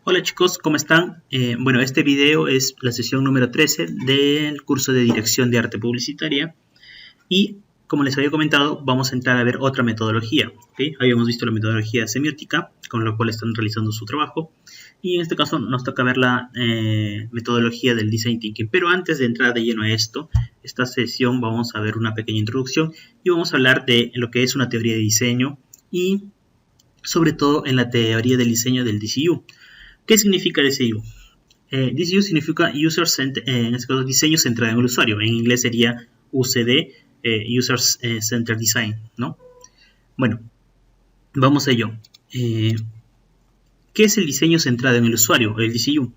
Hola chicos, ¿cómo están? Bueno, este video es la sesión número 13 del curso de Dirección de Arte Publicitaria y como les había comentado, vamos a entrar a ver otra metodología. ¿Okay? Habíamos visto la metodología semiótica, con la cual están realizando su trabajo, y en este caso nos toca ver la metodología del Design Thinking. Pero antes de entrar de lleno a esto, esta sesión vamos a ver una pequeña introducción y vamos a hablar de lo que es una teoría de diseño y sobre todo en la teoría del diseño del DCU. ¿Qué significa DCU? DCU significa en este caso, diseño centrado en el usuario. En inglés sería UCD, User Centered Design, ¿no? Bueno, vamos a ello. ¿Qué es el diseño centrado en el usuario, el DCU?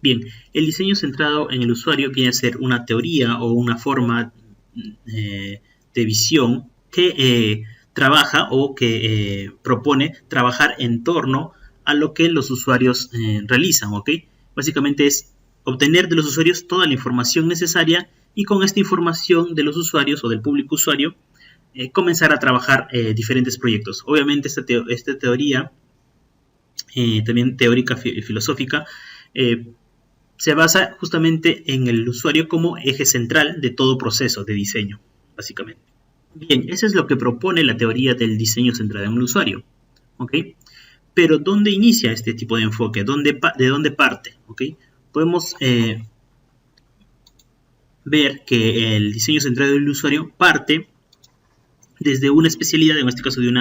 Bien, el diseño centrado en el usuario viene a ser una teoría o una forma de visión que trabaja o que propone trabajar en torno a lo que los usuarios realizan, ¿ok? Básicamente es obtener de los usuarios toda la información necesaria y con esta información de los usuarios o del público usuario comenzar a trabajar diferentes proyectos. Obviamente esta teoría, también teórica filosófica, se basa justamente en el usuario como eje central de todo proceso de diseño, básicamente. Bien, eso es lo que propone la teoría del diseño centrado en el usuario, ¿ok? Pero ¿dónde inicia este tipo de enfoque? ¿De dónde parte? ¿Okay? Podemos ver que el diseño centrado en el usuario parte desde una especialidad, en este caso del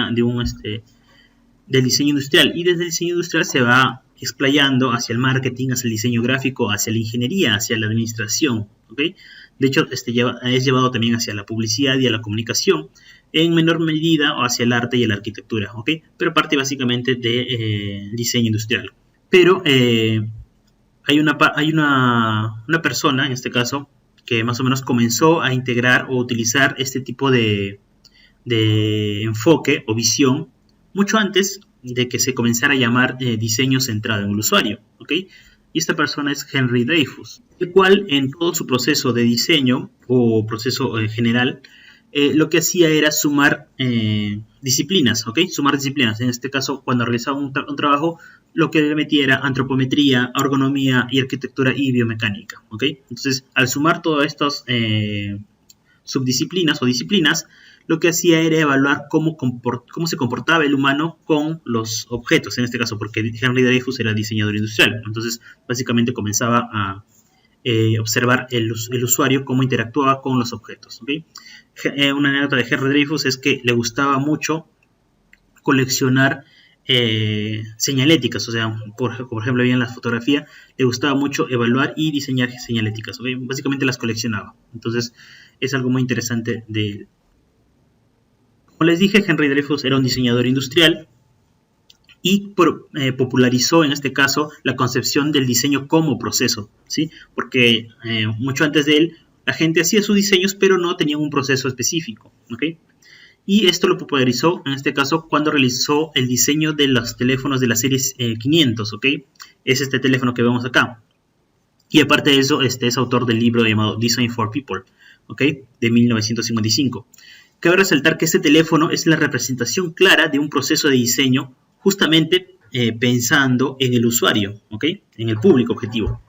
diseño industrial, y desde el diseño industrial se va explayando hacia el marketing, hacia el diseño gráfico, hacia la ingeniería, hacia la administración, ¿okay? De hecho, es llevado también hacia la publicidad y a la comunicación, en menor medida hacia el arte y la arquitectura, ¿ok? Pero parte básicamente de diseño industrial. Pero hay una persona, en este caso, que más o menos comenzó a integrar o utilizar este tipo de enfoque o visión mucho antes de que se comenzara a llamar diseño centrado en el usuario, ¿ok? Y esta persona es Henry Dreyfus, el cual en todo su proceso de diseño o proceso general, lo que hacía era sumar disciplinas, ¿ok? Sumar disciplinas. En este caso, cuando realizaba un trabajo, lo que le metía era antropometría, ergonomía y arquitectura y biomecánica, ¿ok? Entonces, al sumar todas estas subdisciplinas o disciplinas, lo que hacía era evaluar cómo se comportaba el humano con los objetos, en este caso, porque Henry Dreyfus era diseñador industrial. Entonces, básicamente comenzaba a observar el usuario cómo interactuaba con los objetos, ¿okay? Una anécdota de Henry Dreyfus es que le gustaba mucho coleccionar señaléticas, o sea, por ejemplo, en la fotografía le gustaba mucho evaluar y diseñar señaléticas, ¿okay? Básicamente las coleccionaba. Entonces, es algo muy interesante de él. Como les dije, Henry Dreyfus era un diseñador industrial y popularizó en este caso la concepción del diseño como proceso, ¿sí? Porque mucho antes de él la gente hacía sus diseños pero no tenían un proceso específico, ¿ok? Y esto lo popularizó en este caso cuando realizó el diseño de los teléfonos de la serie 500, ¿ok? Es este teléfono que vemos acá. Y aparte de eso, es autor del libro llamado Design for People, ¿ok? De 1955. Cabe resaltar que este teléfono es la representación clara de un proceso de diseño justamente pensando en el usuario, ¿ok? En el público objetivo.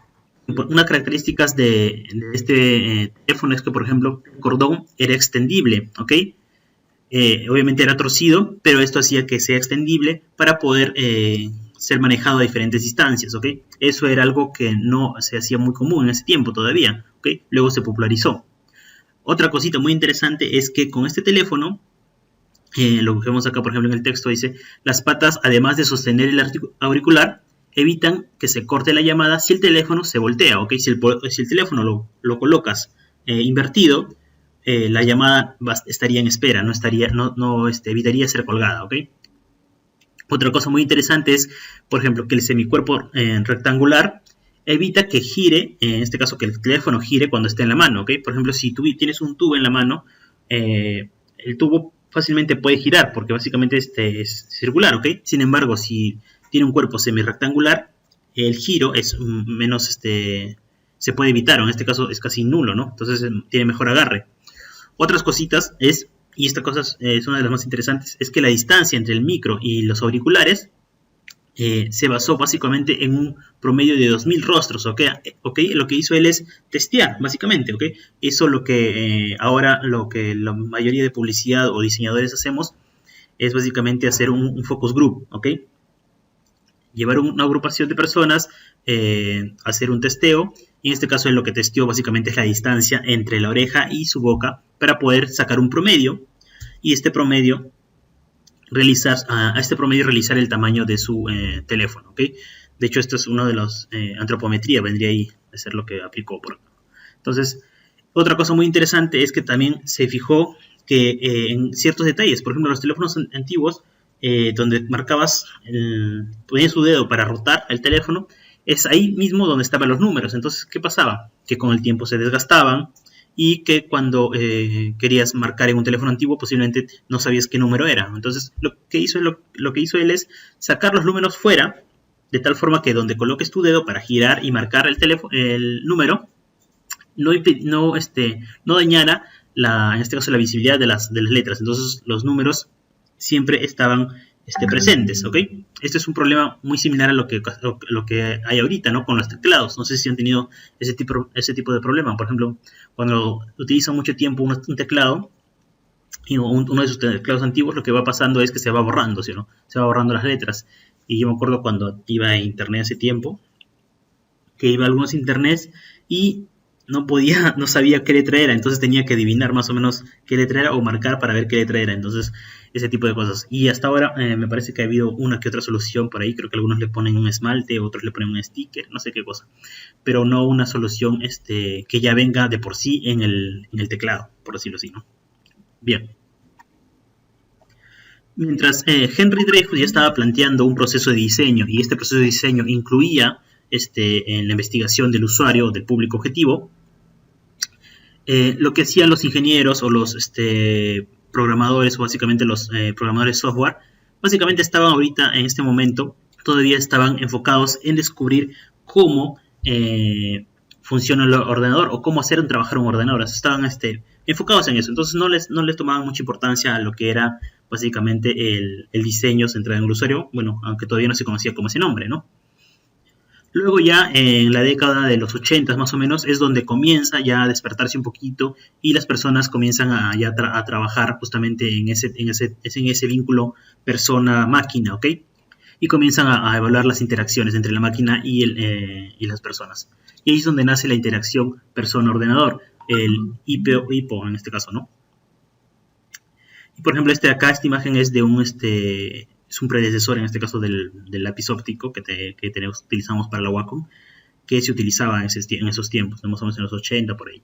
Una característica de este teléfono es que, por ejemplo, el cordón era extendible, ¿ok? Obviamente era torcido, pero esto hacía que sea extendible para poder ser manejado a diferentes distancias, ¿ok? Eso era algo que no se hacía muy común en ese tiempo todavía, ¿ok? Luego se popularizó. Otra cosita muy interesante es que con este teléfono, lo que vemos acá, por ejemplo, en el texto dice, las patas, además de sostener el auricular, evitan que se corte la llamada si el teléfono se voltea, ¿ok? Si el teléfono lo colocas invertido, la llamada estaría en espera, evitaría ser colgada, ¿ok? Otra cosa muy interesante es, por ejemplo, que el semicuerpo rectangular evita que gire, en este caso que el teléfono gire cuando esté en la mano, ¿ok? Por ejemplo, si tú tienes un tubo en la mano, el tubo fácilmente puede girar porque básicamente es circular, ¿ok? Sin embargo, si tiene un cuerpo semi-rectangular, el giro es menos, se puede evitar, o en este caso es casi nulo, ¿no? Entonces tiene mejor agarre. Otras cositas es, y esta cosa es una de las más interesantes, es que la distancia entre el micro y los auriculares se basó básicamente en un promedio de 2000 rostros, ¿ok? Lo que hizo él es testear, básicamente, ¿ok? Eso lo que ahora lo que la mayoría de publicidad o diseñadores hacemos es básicamente hacer un focus group, ¿ok? Llevar una agrupación de personas, hacer un testeo, y en este caso él lo que testeó básicamente es la distancia entre la oreja y su boca para poder sacar un promedio, y a este promedio realizar el tamaño de su teléfono, ¿ok? De hecho, esto es uno de los antropometría, vendría ahí a ser lo que aplicó por acá. Entonces, otra cosa muy interesante es que también se fijó que en ciertos detalles, por ejemplo, los teléfonos antiguos, donde ponías su dedo para rotar el teléfono, es ahí mismo donde estaban los números. Entonces, ¿qué pasaba? Que con el tiempo se desgastaban, y que cuando querías marcar en un teléfono antiguo posiblemente no sabías qué número era. Entonces lo que hizo él es sacar los números fuera, de tal forma que donde coloques tu dedo para girar y marcar el número, no dañara en este caso la visibilidad de las letras. Entonces los números siempre estaban presentes, ¿ok? Este es un problema muy similar a lo que hay ahorita, ¿no? Con los teclados. No sé si han tenido ese tipo de problema. Por ejemplo, cuando utilizan mucho tiempo un teclado, y uno de sus teclados antiguos, lo que va pasando es que se va borrando, ¿sí, no? Se va borrando las letras. Y yo me acuerdo cuando iba a internet hace tiempo, que iba a algunos internets y no sabía qué letra era, entonces tenía que adivinar más o menos qué letra era o marcar para ver qué letra era. Entonces, ese tipo de cosas. Y hasta ahora me parece que ha habido una que otra solución por ahí. Creo que algunos le ponen un esmalte, otros le ponen un sticker, no sé qué cosa. Pero no una solución que ya venga de por sí en el teclado, por decirlo así, ¿no? Bien. Mientras Henry Dreyfus ya estaba planteando un proceso de diseño, y este proceso de diseño incluía en la investigación del usuario, del público objetivo, lo que hacían los ingenieros o los programadores, o básicamente los programadores de software, básicamente estaban ahorita, en este momento, todavía estaban enfocados en descubrir cómo funciona el ordenador o cómo hacer trabajar un ordenador. Estaban enfocados en eso. Entonces no les tomaban mucha importancia a lo que era básicamente el diseño centrado en el usuario, bueno, aunque todavía no se conocía como ese nombre, ¿no? Luego ya en la década de los 80 más o menos es donde comienza ya a despertarse un poquito, y las personas comienzan a trabajar justamente en ese vínculo persona-máquina, ¿ok? Y comienzan a evaluar las interacciones entre la máquina y las personas. Y ahí es donde nace la interacción persona-ordenador, el IPO en este caso, ¿no? Y por ejemplo, esta imagen es de es un predecesor, en este caso del lápiz óptico que utilizamos para la Wacom, que se utilizaba en esos tiempos, más o menos en los 80 por ahí.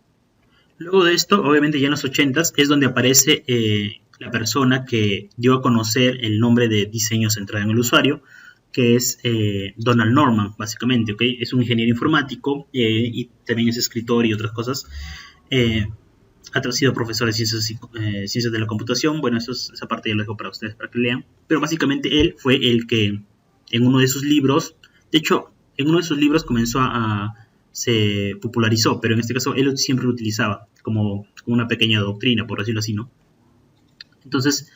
Luego de esto, obviamente ya en los 80 es donde aparece la persona que dio a conocer el nombre de diseño centrado en el usuario, que es Donald Norman, básicamente, ¿ok? Es un ingeniero informático y también es escritor y otras cosas. Ha sido profesor de ciencias de la computación. Bueno, esa parte ya lo dejo para ustedes, para que lean. Pero básicamente él fue el que en uno de sus libros, de hecho, en uno de sus libros se popularizó, pero en este caso él siempre lo utilizaba como una pequeña doctrina, por decirlo así, ¿no? Entonces,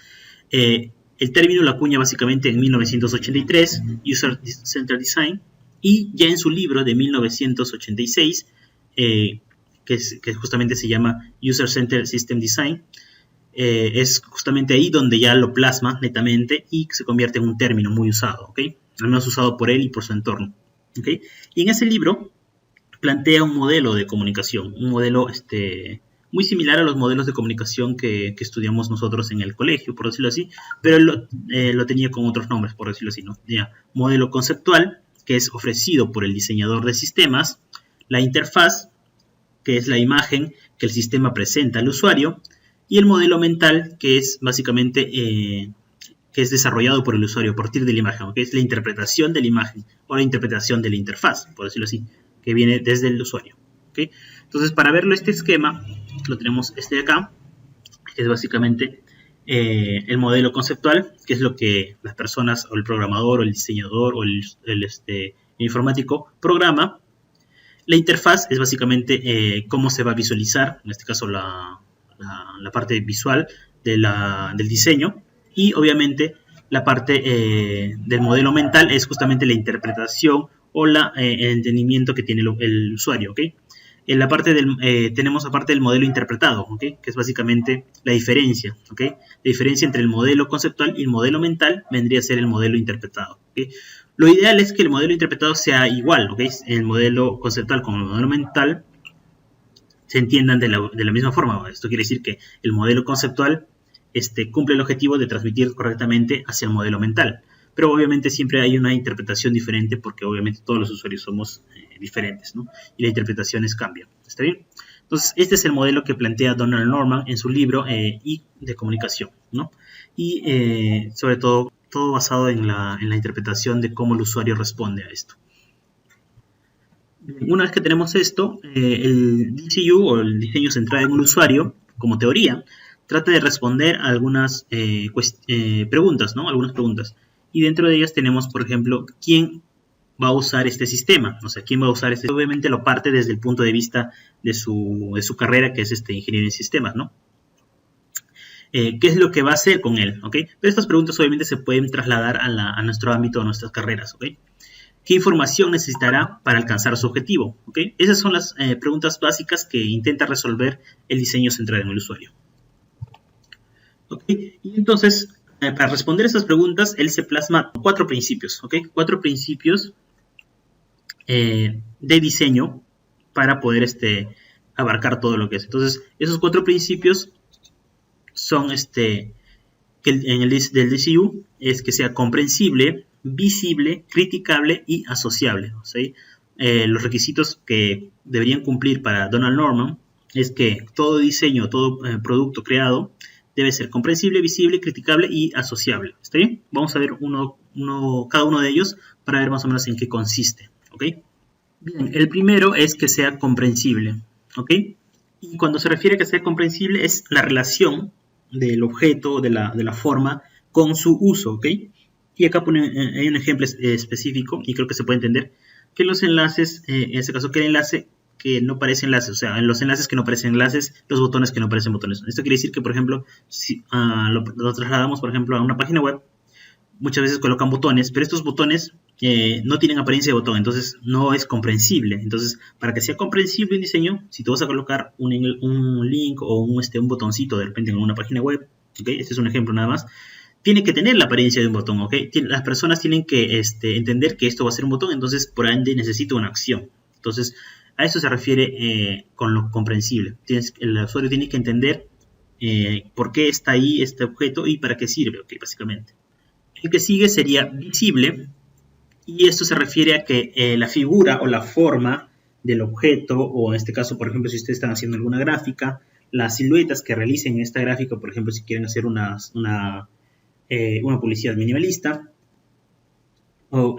el término lo acuña básicamente en 1983, User Centered Design, y ya en su libro de 1986, que justamente se llama User Centered System Design, es justamente ahí donde ya lo plasma netamente y se convierte en un término muy usado, ¿ok? Al menos usado por él y por su entorno, ¿ok? Y en ese libro plantea un modelo de comunicación, un modelo muy similar a los modelos de comunicación que estudiamos nosotros en el colegio, por decirlo así, pero él lo tenía con otros nombres, por decirlo así, ¿no? Ya, modelo conceptual, que es ofrecido por el diseñador de sistemas; la interfaz, que es la imagen que el sistema presenta al usuario; y el modelo mental, que es básicamente que es desarrollado por el usuario a partir de la imagen, que es la interpretación de la imagen o la interpretación de la interfaz, por decirlo así, que viene desde el usuario, ¿okay? Entonces, para verlo este esquema, lo tenemos de acá, que es básicamente el modelo conceptual, que es lo que las personas, o el programador, o el diseñador, o el informático programa. La interfaz es básicamente cómo se va a visualizar, en este caso la parte visual del diseño, y obviamente la parte del modelo mental es justamente la interpretación o el entendimiento que tiene el usuario, ¿ok? En la parte tenemos aparte del modelo interpretado, ¿ok? Que es básicamente la diferencia, ¿ok? La diferencia entre el modelo conceptual y el modelo mental vendría a ser el modelo interpretado, ¿ok? Lo ideal es que el modelo interpretado sea igual, ¿ok? El modelo conceptual con el modelo mental se entiendan de la misma forma. Esto quiere decir que el modelo conceptual cumple el objetivo de transmitir correctamente hacia el modelo mental. Pero obviamente siempre hay una interpretación diferente porque obviamente todos los usuarios somos diferentes, ¿no? Y las interpretaciones cambian. ¿Está bien? Entonces, este es el modelo que plantea Donald Norman en su libro I de comunicación, ¿no? Y sobre todo basado en la interpretación de cómo el usuario responde a esto. Una vez que tenemos esto, el DCU o el diseño centrado en un usuario, como teoría, trata de responder a algunas preguntas, ¿no? Algunas preguntas. Y dentro de ellas tenemos, por ejemplo, ¿quién va a usar este sistema? O sea, ¿quién va a usar este? Obviamente lo parte desde el punto de vista de su carrera, que es ingeniería en sistemas, ¿no? ¿Qué es lo que va a hacer con él? ¿Ok? Pero estas preguntas obviamente se pueden trasladar a nuestro ámbito, a nuestras carreras, ¿ok? ¿Qué información necesitará para alcanzar su objetivo? ¿Okay? Esas son las preguntas básicas que intenta resolver el diseño centrado en el usuario. ¿Okay? Y entonces, para responder esas preguntas, él se plasma 4 principios. ¿Okay? 4 principios de diseño para poder abarcar todo lo que es. Entonces, esos 4 principios son del DCU, es que sea comprensible, visible, criticable y asociable. ¿Sí? Los requisitos que deberían cumplir para Donald Norman es que todo diseño, todo producto creado debe ser comprensible, visible, criticable y asociable. ¿Está bien? Vamos a ver cada uno de ellos para ver más o menos en qué consiste. ¿Ok? Bien, el primero es que sea comprensible. ¿Ok? Y cuando se refiere a que sea comprensible es la relación del objeto, de la forma, con su uso, ¿ok? Y acá hay un ejemplo específico, y creo que se puede entender, que los enlaces, en este caso, que el enlace que no parece enlace, o sea, en los enlaces que no parecen enlaces, los botones que no parecen botones. Esto quiere decir que, por ejemplo, si lo trasladamos, por ejemplo, a una página web, muchas veces colocan botones, pero estos botones no tienen apariencia de botón, entonces no es comprensible. Entonces, para que sea comprensible el diseño, si tú vas a colocar un link o un botoncito de repente en una página web, ¿okay? Este es un ejemplo nada más, tiene que tener la apariencia de un botón, ¿ok? Las personas tienen que entender que esto va a ser un botón, entonces por ende necesita una acción. Entonces, a eso se refiere con lo comprensible. El usuario tiene que entender por qué está ahí este objeto y para qué sirve, ¿ok? Básicamente. El que sigue sería visible, y esto se refiere a que la figura o la forma del objeto, o en este caso, por ejemplo, si ustedes están haciendo alguna gráfica, las siluetas que realicen en esta gráfica, por ejemplo, si quieren hacer una publicidad minimalista, o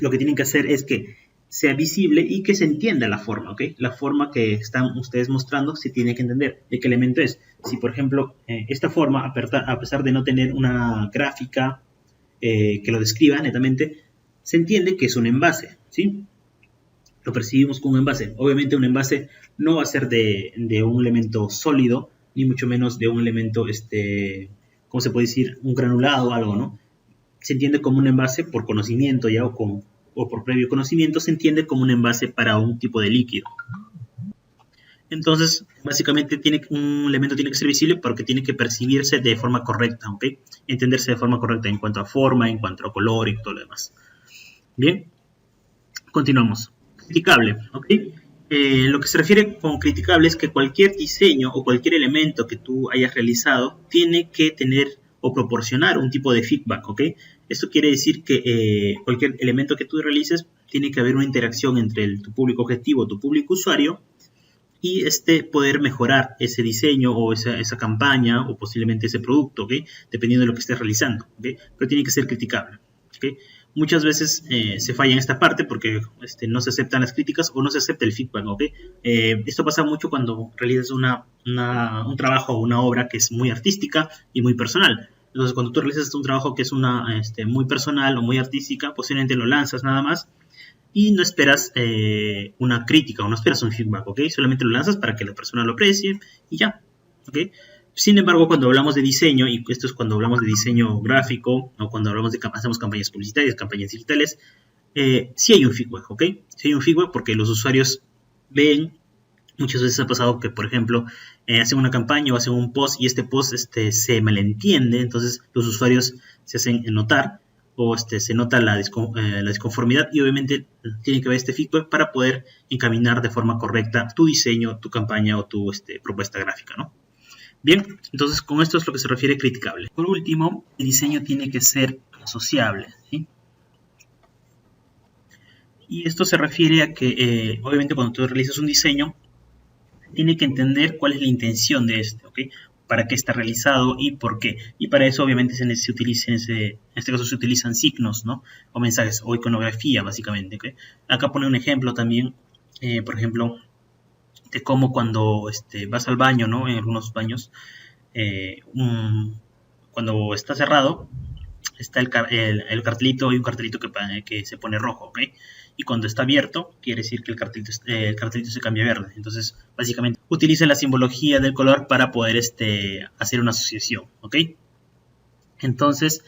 lo que tienen que hacer es que sea visible y que se entienda la forma, ¿ok? La forma que están ustedes mostrando se tiene que entender de qué elemento es. Si, por ejemplo, esta forma, a pesar de no tener una gráfica que lo describa netamente, se entiende que es un envase, ¿sí? Lo percibimos como un envase. Obviamente un envase no va a ser de un elemento sólido, ni mucho menos de un elemento, ¿cómo se puede decir? Un granulado o algo, ¿no? Se entiende como un envase por conocimiento ya o por previo conocimiento, se entiende como un envase para un tipo de líquido. Entonces, básicamente un elemento tiene que ser visible porque tiene que percibirse de forma correcta, ¿ok? Entenderse de forma correcta en cuanto a forma, en cuanto a color y todo lo demás. Bien, continuamos. Criticable, ¿ok? Lo que se refiere con criticable es que cualquier diseño o cualquier elemento que tú hayas realizado tiene que tener o proporcionar un tipo de feedback, ¿ok? Esto quiere decir que cualquier elemento que tú realices tiene que haber una interacción entre tu público objetivo, tu público usuario, y poder mejorar ese diseño o esa campaña o posiblemente ese producto, ¿ok? Dependiendo de lo que estés realizando, ¿ok? Pero tiene que ser criticable, ¿ok? Muchas veces se falla en esta parte porque no se aceptan las críticas o no se acepta el feedback, ¿ok? Esto pasa mucho cuando realizas un trabajo o una obra que es muy artística y muy personal. Entonces, cuando tú realizas un trabajo que es muy personal o muy artística, posiblemente lo lanzas nada más y no esperas una crítica o no esperas un feedback, ¿ok? Solamente lo lanzas para que la persona lo aprecie y ya, ¿ok? Sin embargo, cuando hablamos de diseño, y esto es cuando hablamos de diseño gráfico, o cuando hablamos de hacemos campañas publicitarias, campañas digitales, sí hay un feedback, ¿ok? Sí hay un feedback porque los usuarios ven, muchas veces ha pasado que, por ejemplo, hacen una campaña o hacen un post y este post se malentiende, entonces los usuarios se hacen notar o se nota la disconformidad y obviamente tiene que haber este feedback para poder encaminar de forma correcta tu diseño, tu campaña o tu propuesta gráfica, ¿no? Bien, entonces con esto es lo que se refiere criticable. Por último, el diseño tiene que ser asociable, ¿sí? Y esto se refiere a que, obviamente, cuando tú realizas un diseño, tiene que entender cuál es la intención de ¿ok? Para qué está realizado y por qué. Y para eso, obviamente, en este caso se utilizan signos, ¿no? O mensajes, o iconografía, básicamente, ¿ok? Acá pone un ejemplo también, por ejemplo, de cómo cuando vas al baño, ¿no? En algunos baños, cuando está cerrado, está el cartelito, hay un cartelito que se pone rojo, ¿ok? Y cuando está abierto, quiere decir que el cartelito se cambia a verde. Entonces, básicamente, utiliza la simbología del color para poder hacer una asociación, ¿ok? Entonces,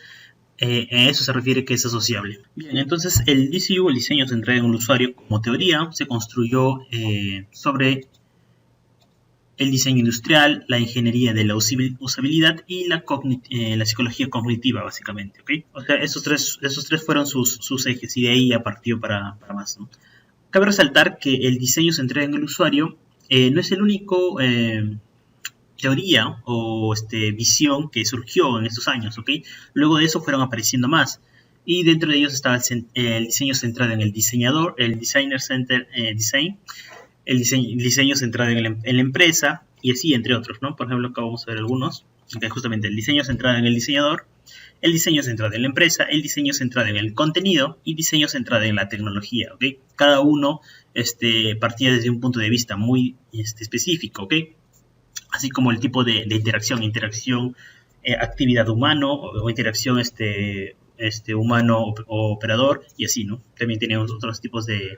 a eso se refiere que es asociable. Bien, entonces el DCU, el diseño centrado en el usuario, como teoría, se construyó sobre el diseño industrial, la ingeniería de la usabilidad y la psicología cognitiva, básicamente, ¿ok? O sea, esos tres fueron sus ejes y de ahí ya partió para más, ¿no? Cabe resaltar que el diseño centrado en el usuario no es el único teoría o visión que surgió en estos años, ¿ok? Luego de eso fueron apareciendo más. Y dentro de ellos estaba el diseño centrado en el diseñador, el Designer Center Design, el diseño centrado en la empresa y así entre otros, ¿no? Por ejemplo, acá vamos a ver algunos, que justamente el diseño centrado en el diseñador, el diseño centrado en la empresa, el diseño centrado en el contenido y diseño centrado en la tecnología, ¿ok? Cada uno partía desde un punto de vista muy específico, ¿ok? Así como el tipo de interacción, actividad humano o interacción humano o operador y así, ¿no? También tenemos otros tipos de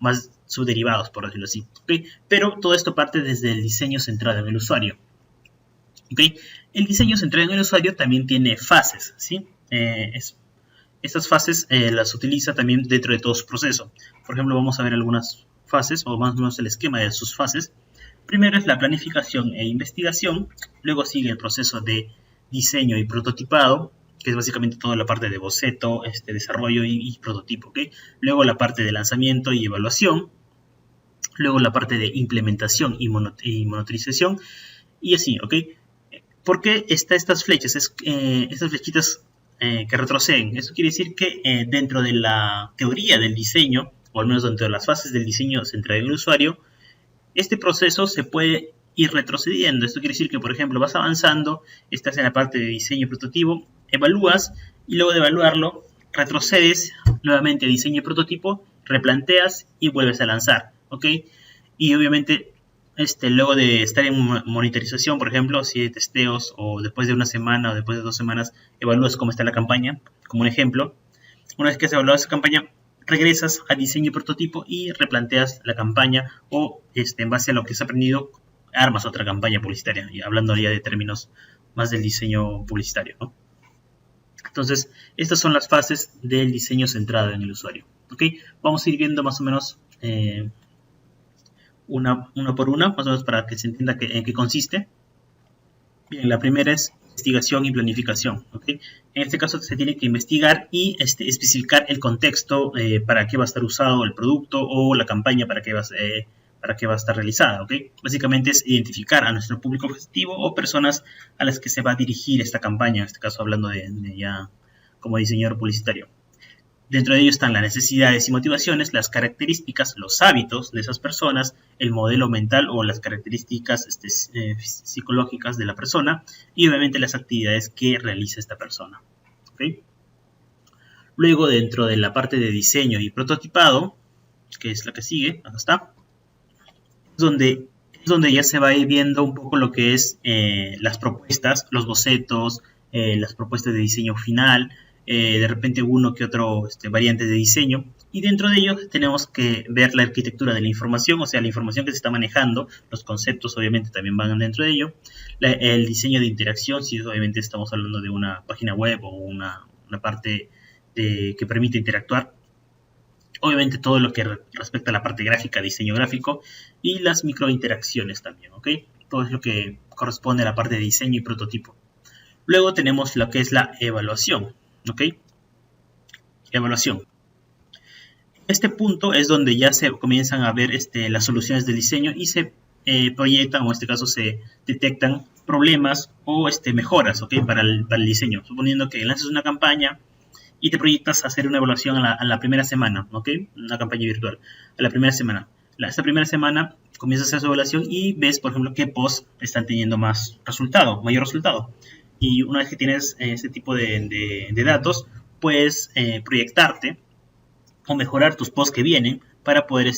más subderivados, por decirlo así, ¿okay? Pero todo esto parte desde el diseño centrado en el usuario, ¿okay? El diseño centrado en el usuario también tiene fases, ¿sí? Estas fases las utiliza también dentro de todo su proceso. Por ejemplo, vamos a ver algunas fases, o más o menos el esquema de sus fases. Primero es la planificación e investigación, luego sigue el proceso de diseño y prototipado, que es básicamente toda la parte de boceto, desarrollo y prototipo, ¿ok? Luego la parte de lanzamiento y evaluación, luego la parte de implementación y monitorización, y así, ¿ok? ¿Por qué están estas flechas? Estas flechitas que retroceden. Eso quiere decir que dentro de la teoría del diseño, o al menos dentro de las fases del diseño centrado en el usuario, este proceso se puede ir retrocediendo. Esto quiere decir que, por ejemplo, vas avanzando, estás en la parte de diseño y prototipo, evalúas y luego de evaluarlo retrocedes nuevamente a diseño y prototipo, replanteas y vuelves a lanzar, ¿ok? Y obviamente luego de estar en monitorización, por ejemplo, si hay testeos o después de una semana o después de 2 semanas evalúas cómo está la campaña, como un ejemplo. Una vez que has evaluado esa campaña, regresas a diseño y prototipo y replanteas la campaña o en base a lo que has aprendido armas otra campaña publicitaria, y hablando ya de términos más del diseño publicitario, ¿no? Entonces, estas son las fases del diseño centrado en el usuario, ¿ok? Vamos a ir viendo más o menos una por una, más o menos para que se entienda en qué consiste. Bien, la primera es investigación y planificación, ¿ok? En este caso se tiene que investigar y especificar el contexto para qué va a estar usado el producto o la campaña para qué va a estar realizada, ¿ok? Básicamente es identificar a nuestro público objetivo o personas a las que se va a dirigir esta campaña, en este caso hablando de ya como diseñador publicitario. Dentro de ello están las necesidades y motivaciones, las características, los hábitos de esas personas, el modelo mental o las características psicológicas de la persona y obviamente las actividades que realiza esta persona, ¿okay? Luego, dentro de la parte de diseño y prototipado, que es la que sigue, acá está, es donde ya se va a ir viendo un poco lo que es las propuestas, los bocetos, las propuestas de diseño final, de repente uno que otro variante de diseño, Y dentro de ello tenemos que ver la arquitectura de la información, o sea, la información que se está manejando, los conceptos obviamente también van dentro de ello, el diseño de interacción, si obviamente estamos hablando de una página web o una parte que permite interactuar, obviamente todo lo que respecta a la parte gráfica, diseño gráfico y las microinteracciones también, ¿ok? Todo es lo que corresponde a la parte de diseño y prototipo. Luego tenemos lo que es la evaluación, ¿ok? Evaluación. Este punto es donde ya se comienzan a ver las soluciones del diseño y se proyectan, o en este caso se detectan problemas o mejoras, ¿ok? Para el diseño. Suponiendo que lanzas una campaña y te proyectas a hacer una evaluación a la primera semana, ¿ok? Una campaña virtual, a la primera semana. Esta primera semana comienzas a hacer su evaluación y ves, por ejemplo, qué posts están teniendo más resultado, mayor resultado. Y una vez que tienes ese tipo de datos, puedes proyectarte o mejorar tus posts que vienen para poder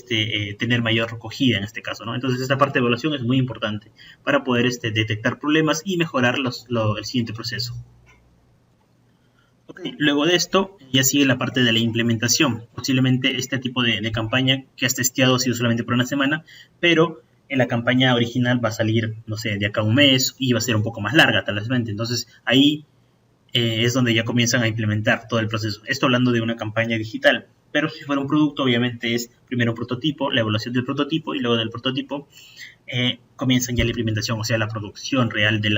tener mayor recogida en este caso, ¿no? Entonces esta parte de evaluación es muy importante para poder detectar problemas y mejorar el siguiente proceso. Okay. Luego de esto ya sigue la parte de la implementación. Posiblemente este tipo de campaña que has testeado ha sido solamente por una semana, pero en la campaña original va a salir, no sé, de acá a un mes y va a ser un poco más larga tal vez. Entonces ahí es donde ya comienzan a implementar todo el proceso. Esto hablando de una campaña digital, pero si fuera un producto, obviamente es primero un prototipo, la evaluación del prototipo y luego del prototipo comienzan ya la implementación, o sea, la producción real del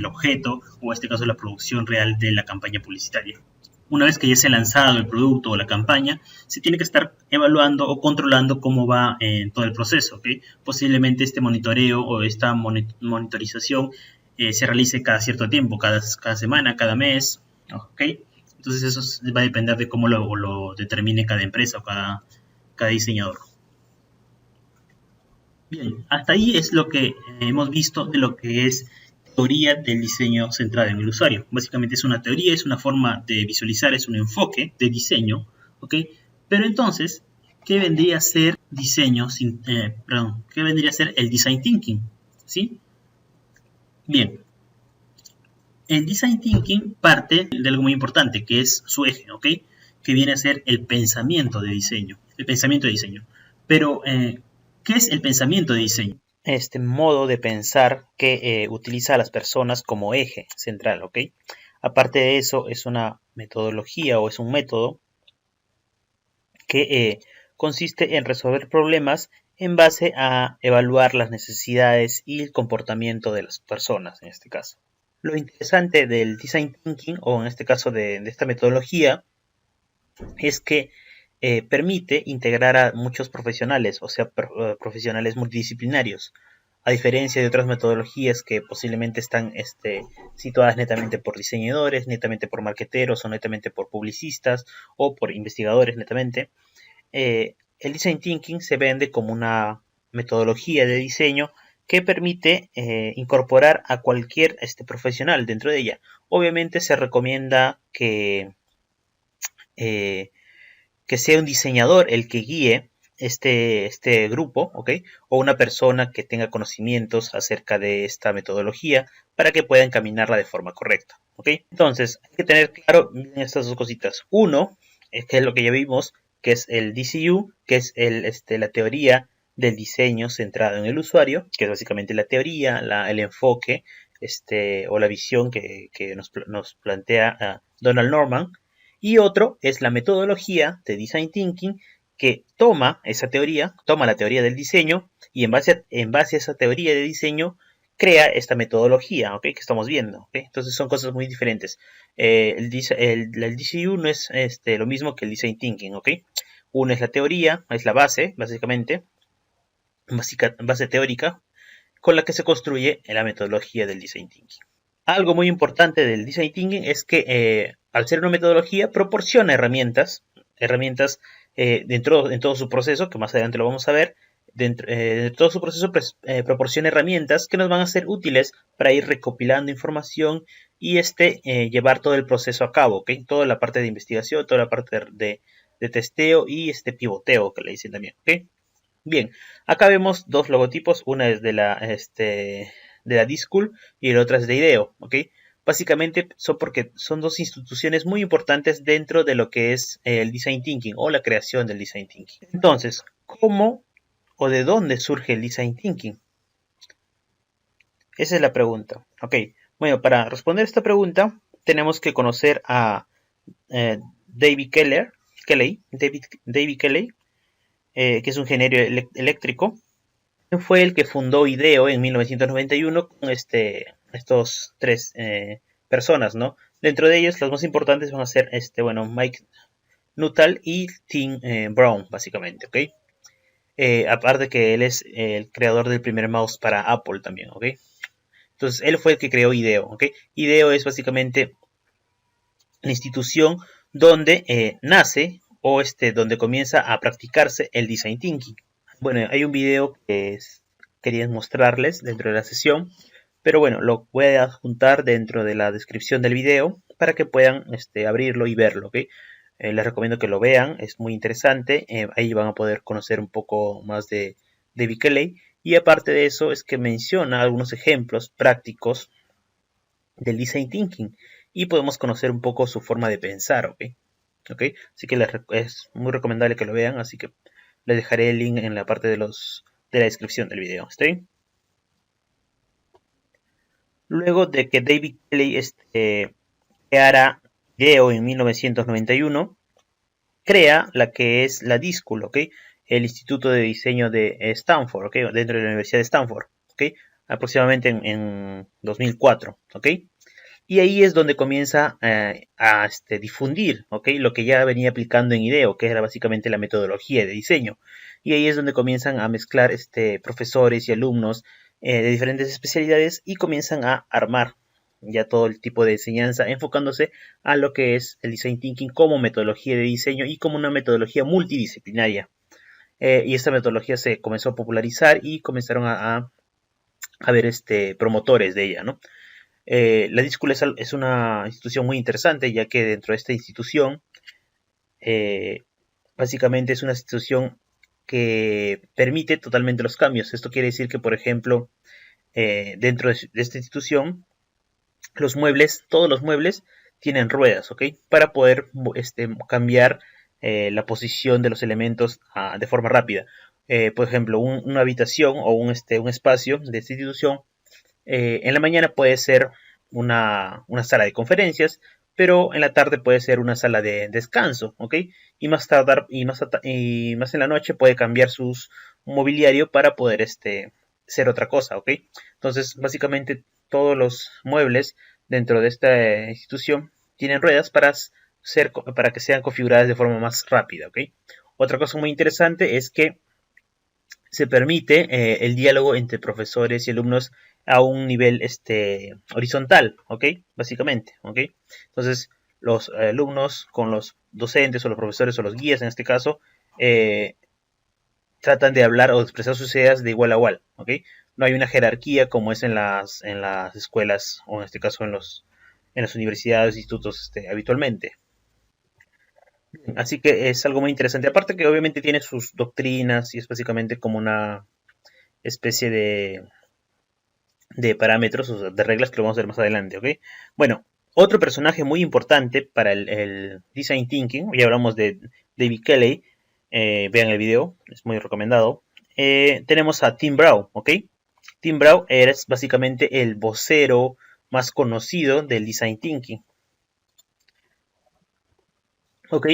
objeto, o en este caso la producción real de la campaña publicitaria. Una vez que ya se ha lanzado el producto o la campaña, se tiene que estar evaluando o controlando cómo va todo el proceso. ¿Okay? Posiblemente este monitoreo o esta monitorización se realice cada cierto tiempo, cada semana, cada mes. ¿Okay? Entonces eso va a depender de cómo lo determine cada empresa o cada diseñador. Bien, hasta ahí es lo que hemos visto de lo que es teoría del diseño centrado en el usuario. Básicamente es una teoría, es una forma de visualizar, es un enfoque de diseño, ¿ok? Pero entonces, ¿qué vendría a ser qué vendría a ser el design thinking? ¿Sí? Bien, el design thinking parte de algo muy importante, que es su eje, ¿ok? Que viene a ser el pensamiento de diseño, el pensamiento de diseño. Pero, ¿qué es el pensamiento de diseño? Este modo de pensar que utiliza a las personas como eje central, ¿ok? Aparte de eso, es una metodología o es un método que consiste en resolver problemas en base a evaluar las necesidades y el comportamiento de las personas, en este caso. Lo interesante del design thinking, o en este caso de esta metodología, es que permite integrar a muchos profesionales, o sea, profesionales multidisciplinarios, a diferencia de otras metodologías que posiblemente están situadas netamente por diseñadores, netamente por marqueteros o netamente por publicistas o por investigadores netamente. El design thinking se vende como una metodología de diseño que permite incorporar a cualquier profesional dentro de ella. Obviamente se recomienda eh, que sea un diseñador el que guíe este grupo, ¿ok? O una persona que tenga conocimientos acerca de esta metodología para que pueda encaminarla de forma correcta, ¿ok? Entonces, hay que tener claro estas dos cositas. Uno, que es lo que ya vimos, que es el DCU, que es la teoría del diseño centrado en el usuario, que es básicamente la teoría, el enfoque, o la visión que nos plantea Donald Norman, y otro es la metodología de Design Thinking que toma esa teoría, toma la teoría del diseño y en base a esa teoría de diseño crea esta metodología, ¿okay? Que estamos viendo. ¿Okay? Entonces son cosas muy diferentes. El DCU no es lo mismo que el Design Thinking. ¿Okay? Uno es la teoría, es la base, básicamente, base teórica, con la que se construye la metodología del Design Thinking. Algo muy importante del Design Thinking es que al ser una metodología proporciona herramientas en todo su proceso, que más adelante lo vamos a ver, de todo su proceso pues, proporciona herramientas que nos van a ser útiles para ir recopilando información y llevar todo el proceso a cabo, ¿okay? Toda la parte de investigación, toda la parte de testeo y pivoteo que le dicen también, ¿okay? Bien, acá vemos dos logotipos, una es de la D-School y la otra es de IDEO, ¿ok? Básicamente porque son dos instituciones muy importantes dentro de lo que es el Design Thinking o la creación del Design Thinking. Entonces, ¿cómo o de dónde surge el Design Thinking? Esa es la pregunta. Ok, bueno, para responder esta pregunta tenemos que conocer a David Kelley, que es un ingeniero eléctrico. Fue el que fundó IDEO en 1991 con estos tres personas, ¿no? Dentro de ellos, los más importantes van a ser Mike Nuttall y Tim Brown, básicamente, ¿ok? Aparte que él es el creador del primer mouse para Apple también, ¿ok? Entonces, él fue el que creó IDEO, ¿ok? IDEO es básicamente la institución donde nace o donde comienza a practicarse el Design Thinking. Bueno, hay un video que quería mostrarles dentro de la sesión, pero bueno, lo voy a adjuntar dentro de la descripción del video para que puedan abrirlo y verlo, ¿ok? Les recomiendo que lo vean, es muy interesante, ahí van a poder conocer un poco más de David Kelley, y aparte de eso es que menciona algunos ejemplos prácticos del Design Thinking y podemos conocer un poco su forma de pensar, ¿ok? ¿Ok? Así que es muy recomendable que lo vean, así que les dejaré el link en la parte de la descripción del video, ¿está bien? Luego de que David Kelley creara IDEO en 1991, crea la que es la DISCUL, ¿ok? El Instituto de Diseño de Stanford, ¿ok? Dentro de la Universidad de Stanford, ¿ok? Aproximadamente en 2004, ¿ok? Y ahí es donde comienza a difundir, ¿ok? Lo que ya venía aplicando en IDEO, que era básicamente la metodología de diseño. Y ahí es donde comienzan a mezclar profesores y alumnos de diferentes especialidades y comienzan a armar ya todo el tipo de enseñanza, enfocándose a lo que es el Design Thinking como metodología de diseño y como una metodología multidisciplinaria. Y esta metodología se comenzó a popularizar y comenzaron a ver promotores de ella, ¿no? La Díscula es una institución muy interesante, ya que dentro de esta institución, básicamente es una institución que permite totalmente los cambios. Esto quiere decir que, por ejemplo, dentro de esta institución, todos los muebles tienen ruedas, ¿ok? Para poder cambiar la posición de los elementos de forma rápida. Por ejemplo, una habitación o un espacio de esta institución en la mañana puede ser una sala de conferencias, pero en la tarde puede ser una sala de descanso, ¿ok? Y más tardar y más en la noche puede cambiar sus mobiliario para poder ser otra cosa, ¿ok? Entonces, básicamente todos los muebles dentro de esta institución tienen ruedas para que sean configuradas de forma más rápida, ¿ok? Otra cosa muy interesante es que se permite el diálogo entre profesores y alumnos a un nivel horizontal, ¿ok? Básicamente, ¿ok? Entonces, los alumnos con los docentes o los profesores o los guías, en este caso, eh, tratan de hablar o expresar sus ideas de igual a igual, ¿ok? No hay una jerarquía como es en las escuelas o en este caso en las universidades e institutos habitualmente. Así que es algo muy interesante. Aparte que obviamente tiene sus doctrinas y es básicamente como una especie de parámetros, o sea, de reglas que lo vamos a ver más adelante, ¿ok? Bueno, otro personaje muy importante para el Design Thinking, ya hablamos de David Kelley, vean el video, es muy recomendado. Tenemos a Tim Brown, ¿ok? Tim Brown es básicamente el vocero más conocido del Design Thinking, ¿ok?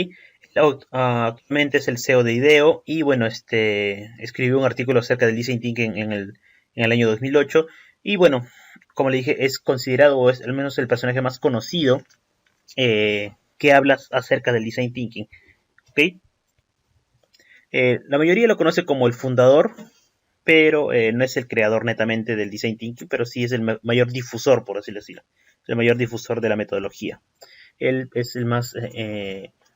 Actualmente es el CEO de IDEO y bueno, escribió un artículo acerca del Design Thinking en el año 2008 y bueno, como le dije, es considerado o es al menos el personaje más conocido que habla acerca del Design Thinking, ¿ok? La mayoría lo conoce como el fundador, pero no es el creador netamente del Design Thinking, pero sí es el mayor difusor, por así decirlo, el mayor difusor de la metodología. Él es el más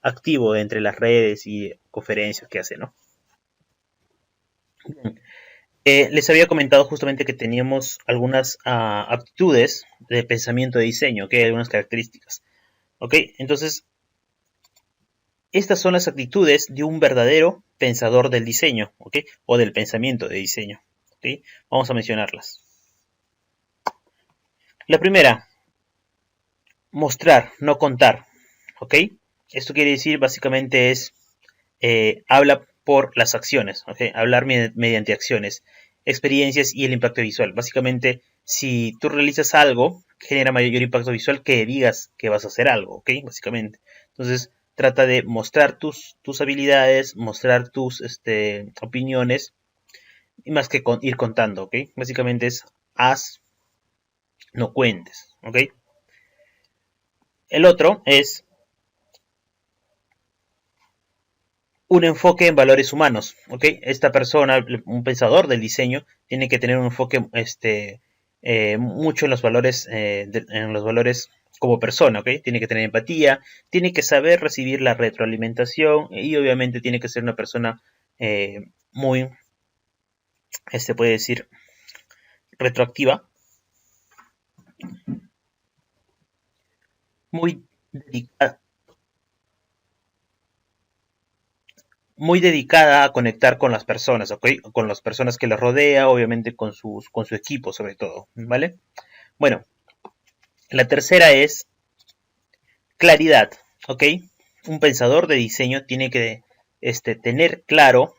activo entre las redes y conferencias que hace, ¿no? Les había comentado justamente que teníamos algunas aptitudes de pensamiento de diseño, que hay algunas características. ¿Ok? Entonces, estas son las actitudes de un verdadero pensador del diseño, ¿ok? O del pensamiento de diseño, ¿ok? Vamos a mencionarlas. La primera, mostrar, no contar, ¿ok? Esto quiere decir básicamente es habla por las acciones, ¿ok? Hablar mediante acciones, experiencias y el impacto visual. Básicamente, si tú realizas algo, genera mayor impacto visual que digas que vas a hacer algo, ¿ok? Básicamente. Entonces, trata de mostrar tus habilidades, mostrar tus opiniones, y más que ir contando, ¿ok? Básicamente es haz, no cuentes, ¿ok? El otro es un enfoque en valores humanos, ¿ok? Esta persona, un pensador del diseño, tiene que tener un enfoque mucho en los valores como persona, ¿ok? Tiene que tener empatía, tiene que saber recibir la retroalimentación y obviamente tiene que ser una persona muy, puede decir, retroactiva, muy dedicada, muy dedicada a conectar con las personas, ¿ok? Con las personas que le rodea, obviamente con su equipo sobre todo, ¿vale? Bueno, la tercera es claridad, ¿ok? Un pensador de diseño tiene que tener claro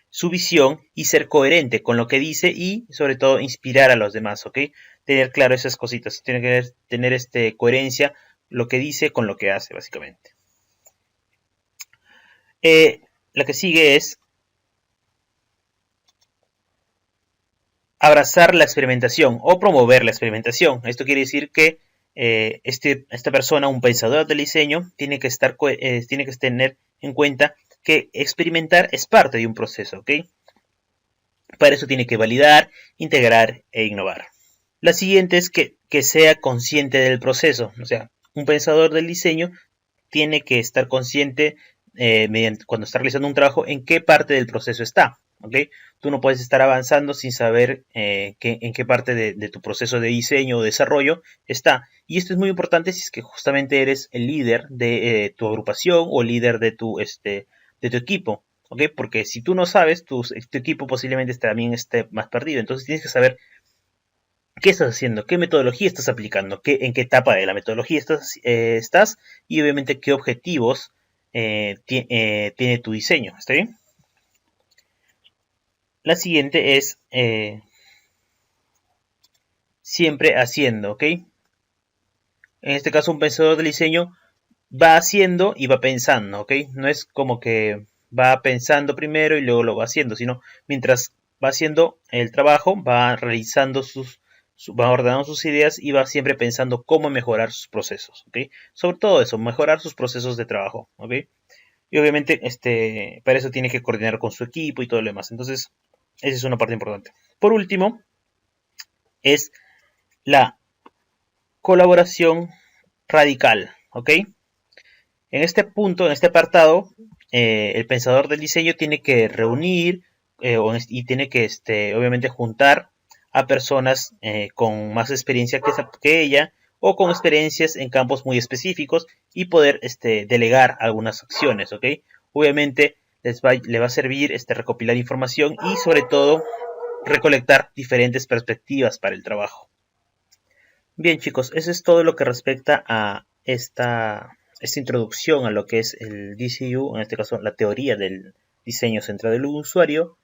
su visión y ser coherente con lo que dice y sobre todo inspirar a los demás, ¿ok? Tener claro esas cositas, tiene que tener coherencia lo que dice con lo que hace, básicamente. La que sigue es abrazar la experimentación o promover la experimentación. Esto quiere decir que esta persona, un pensador del diseño, tiene que tener en cuenta que experimentar es parte de un proceso, ¿ok? Para eso tiene que validar, integrar e innovar. La siguiente es que sea consciente del proceso, o sea, un pensador del diseño tiene que estar consciente cuando está realizando un trabajo en qué parte del proceso está. ¿Okay? Tú no puedes estar avanzando sin saber en qué parte de tu proceso de diseño o desarrollo está. Y esto es muy importante si es que justamente eres el líder de tu agrupación o líder de tu equipo. ¿Okay? Porque si tú no sabes, tu equipo posiblemente también esté más perdido. Entonces tienes que saber qué estás haciendo, qué metodología estás aplicando, en qué etapa de la metodología estás y obviamente qué objetivos tiene tu diseño. ¿Está bien? La siguiente es siempre haciendo, ¿ok? En este caso un pensador del diseño va haciendo y va pensando, ¿ok? No es como que va pensando primero y luego lo va haciendo, sino mientras va haciendo el trabajo, va realizando va ordenando sus ideas y va siempre pensando cómo mejorar sus procesos, ¿ok? Sobre todo eso, mejorar sus procesos de trabajo, ¿ok? Y obviamente, para eso tiene que coordinar con su equipo y todo lo demás. Entonces, esa es una parte importante. Por último, es la colaboración radical, ¿ok? En este punto, en este apartado, el pensador del diseño tiene que reunir y tiene que, obviamente, juntar a personas con más experiencia que ella o con experiencias en campos muy específicos y poder delegar algunas acciones, ¿ok? Obviamente le va a servir recopilar información y sobre todo recolectar diferentes perspectivas para el trabajo. Bien chicos, eso es todo lo que respecta a esta introducción a lo que es el DCU, en este caso la teoría del diseño centrado en el usuario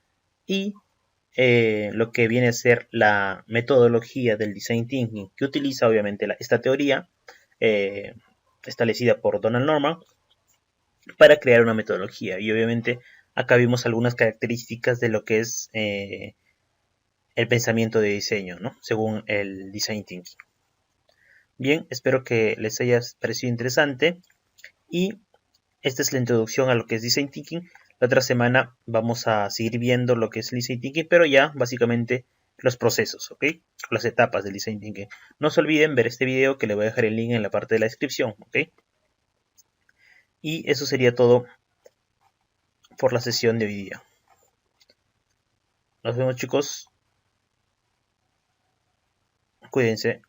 y lo que viene a ser la metodología del design thinking que utiliza obviamente esta teoría eh, establecida por Donald Norman para crear una metodología y obviamente acá vimos algunas características de lo que es el pensamiento de diseño, ¿no? Según el design thinking. Bien, espero que les haya parecido interesante y esta es la introducción a lo que es Design Thinking. La otra semana vamos a seguir viendo lo que es Design Thinking, pero ya básicamente los procesos, ¿ok? Las etapas del Design Thinking. No se olviden ver este video que le voy a dejar el link en la parte de la descripción, ¿ok? Y eso sería todo por la sesión de hoy día. Nos vemos chicos. Cuídense.